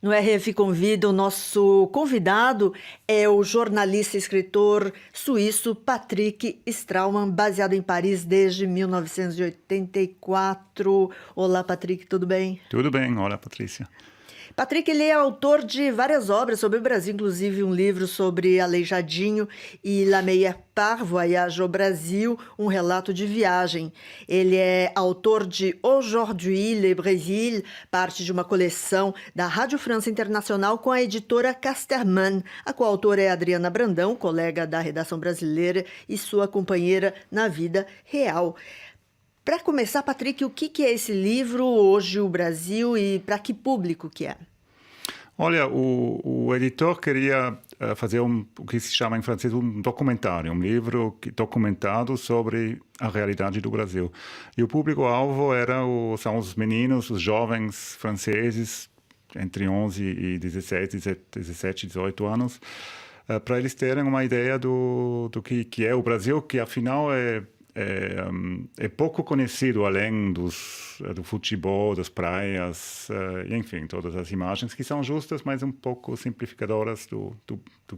No RF Convida, o nosso convidado é o jornalista e escritor suíço Patrick Straumann, baseado em Paris desde 1984. Olá, Patrick, tudo bem? Tudo bem, olá Patrícia. Patrick, ele é autor de várias obras sobre o Brasil, inclusive um livro sobre Aleijadinho e La Meilleure Part, Voyage ao Brasil, um relato de viagem. Ele é autor de Aujourd'hui le Brésil, parte de uma coleção da Rádio França Internacional com a editora Casterman. A coautora é Adriana Brandão, colega da redação brasileira e sua companheira na vida real. Para começar, Patrick, o que é esse livro, Hoje o Brasil, e para que público que é? Olha, o editor queria fazer o que se chama em francês um documentário, um livro documentado sobre a realidade do Brasil. E o público-alvo são os meninos, os jovens franceses, entre 11 e 17, 18 anos, para eles terem uma ideia do que é o Brasil, que afinal é pouco conhecido além do futebol, das praias, enfim, todas as imagens que são justas, mas um pouco simplificadoras do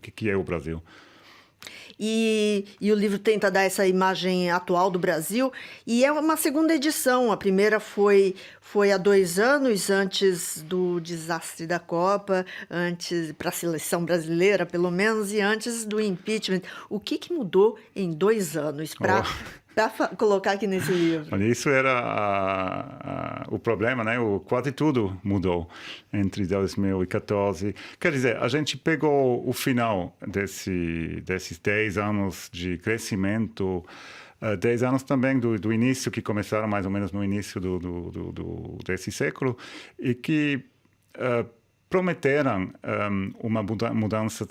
que é o Brasil. E o livro tenta dar essa imagem atual do Brasil, e é uma segunda edição. A primeira foi há 2 anos, antes do desastre da Copa, antes para a seleção brasileira, pelo menos, e antes do impeachment. O que mudou em 2 anos para colocar aqui nesse livro? Olha, isso era o problema, né? Quase tudo mudou entre 2014. Quer dizer, a gente pegou o final desses 10 anos de crescimento, 10 anos também do início, que começaram mais ou menos no início desse século, e que prometeram uma mudança,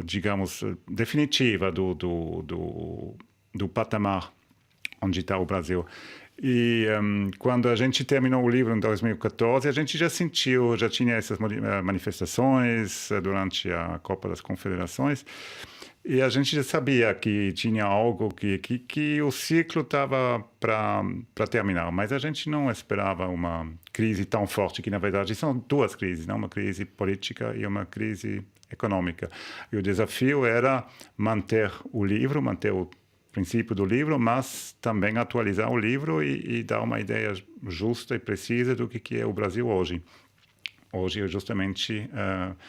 digamos, definitiva do patamar onde está o Brasil. E quando a gente terminou o livro em 2014, a gente já tinha essas manifestações durante a Copa das Confederações, e a gente já sabia que tinha algo que o ciclo estava para terminar, mas a gente não esperava uma crise tão forte, que na verdade são 2 crises, não? Uma crise política e uma crise econômica. E o desafio era manter o livro, manter o princípio do livro, mas também atualizar o livro e dar uma ideia justa e precisa do que é o Brasil hoje. Hoje é justamente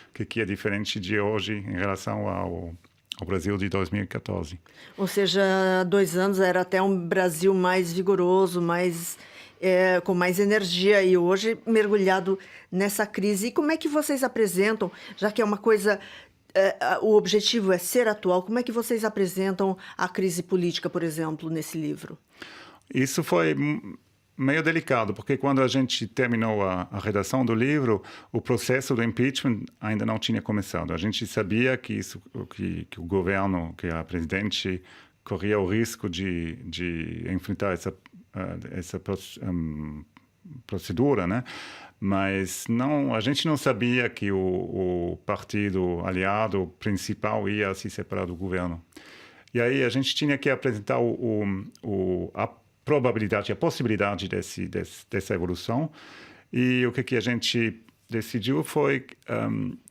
o que é diferente de hoje em relação ao Brasil de 2014. Ou seja, há 2 anos era até um Brasil mais vigoroso, com mais energia, e hoje mergulhado nessa crise. E como é que vocês apresentam, já que é uma coisa... o objetivo é ser atual, como é que vocês apresentam a crise política, por exemplo, nesse livro? Isso foi meio delicado, porque quando a gente terminou a redação do livro, o processo do impeachment ainda não tinha começado. A gente sabia que o governo, que a presidente corria o risco de enfrentar essa procedura, né? Mas a gente não sabia que o partido aliado principal ia se separar do governo. E aí a gente tinha que apresentar a probabilidade, a possibilidade dessa evolução. E o que a gente decidiu foi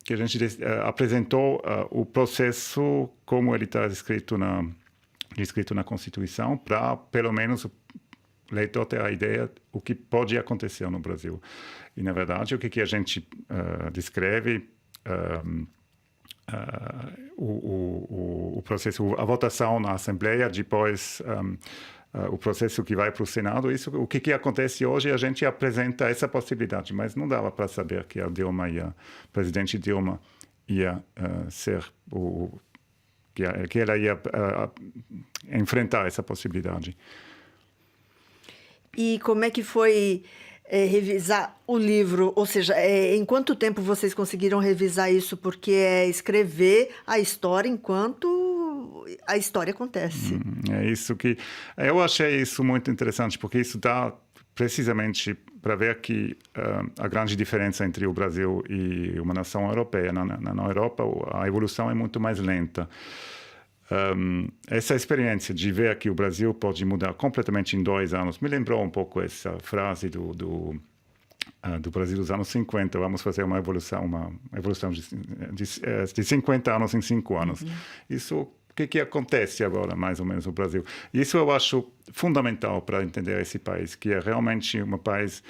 que a gente apresentou o processo como ele está descrito na Constituição, para pelo menos o leitor ter a ideia o que pode acontecer no Brasil. E, na verdade, o que a gente descreve, o processo, a votação na Assembleia, depois o processo que vai para o Senado, o que acontece hoje, a gente apresenta essa possibilidade, mas não dava para saber que a presidente Dilma ia ser que ela ia enfrentar essa possibilidade. E como é que foi revisar o livro? Ou seja, em quanto tempo vocês conseguiram revisar isso? Porque é escrever a história enquanto a história acontece. É isso que... Eu achei isso muito interessante, porque isso dá precisamente para ver que a grande diferença entre o Brasil e uma nação europeia. Na Europa, a evolução é muito mais lenta. Essa experiência de ver que o Brasil pode mudar completamente em 2 anos me lembrou um pouco essa frase do do Brasil dos anos 50. Vamos fazer uma evolução de 50 anos em 5 anos. Isso, o que acontece agora, mais ou menos, no Brasil? Isso eu acho fundamental para entender esse país, que é realmente um país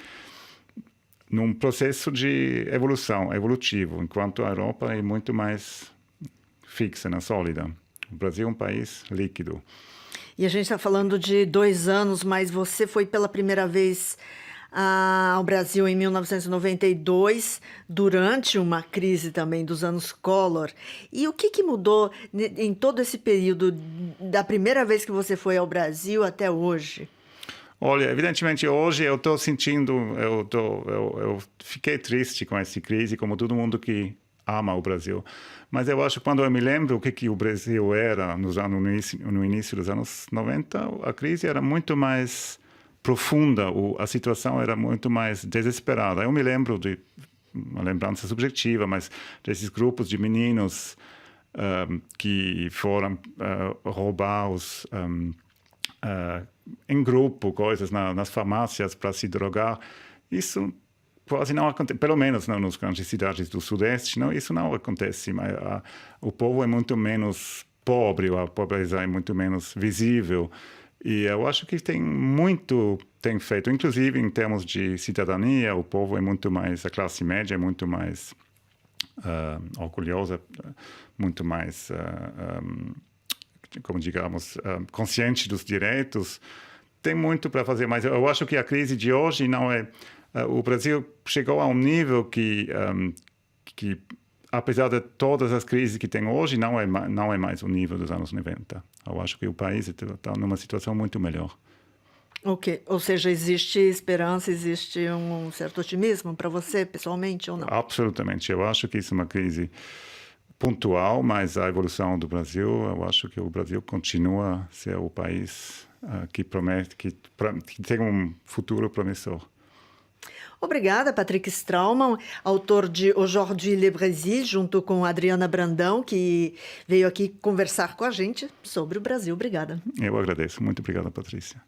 num processo de evolução, evolutivo, enquanto a Europa é muito mais fixa, sólida. O Brasil é um país líquido. E a gente está falando de 2 anos, mas você foi pela primeira vez ao Brasil em 1992, durante uma crise também dos anos Collor. E o que mudou em todo esse período, da primeira vez que você foi ao Brasil até hoje? Olha, evidentemente, hoje eu estou sentindo, eu fiquei triste com essa crise, como todo mundo que ama o Brasil. Mas eu acho que quando eu me lembro o que o Brasil era no início dos anos 90, a crise era muito mais profunda, a situação era muito mais desesperada. Eu me lembro de uma lembrança subjetiva, mas desses grupos de meninos que foram roubar em grupo coisas nas farmácias para se drogar. Isso quase não acontece, pelo menos nas grandes cidades do Sudeste, isso não acontece. Mas o povo é muito menos pobre, a pobreza é muito menos visível. E eu acho que tem feito, inclusive em termos de cidadania, o povo é muito mais, a classe média é muito mais orgulhosa, muito mais, como digamos, consciente dos direitos. Tem muito para fazer, mas eu acho que a crise de hoje não é... o Brasil chegou a um nível que apesar de todas as crises que tem hoje, não é mais o nível dos anos 90. Eu acho que o país está numa situação muito melhor. Ok, ou seja, existe esperança, existe um certo otimismo para você, pessoalmente, ou não? Absolutamente. Eu acho que isso é uma crise pontual, mas a evolução do Brasil, eu acho que o Brasil continua a ser o país que promete, que tem um futuro promissor. Obrigada, Patrick Straumann, autor de Aujourd'hui le Brésil, junto com Adriana Brandão, que veio aqui conversar com a gente sobre o Brasil. Obrigada. Eu agradeço. Muito obrigada, Patrícia.